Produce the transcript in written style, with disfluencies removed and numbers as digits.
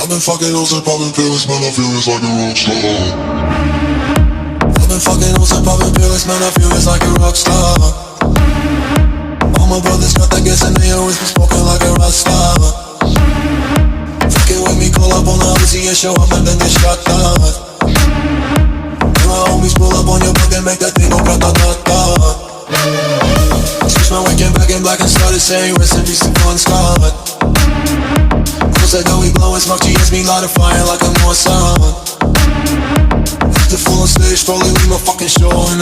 I've been fucking hoes and popping pills, man, I feel it's like a rock star. I've been fucking hoes and popping pills, man, I feel it's like a rock star. All my brothers got that gas and they always been smoking like a rock star. Fucking with me, call up on the Uzi and show up and then get shot down. And my homies pull up on your block and make that thing go grata-ta-ta. Switch my weekend back in black and started saying rest in peace to Bon Scott. Said that we blowin' smoke, she hits me light a fire like a North Sun. After full on stage, probably leave my fucking show and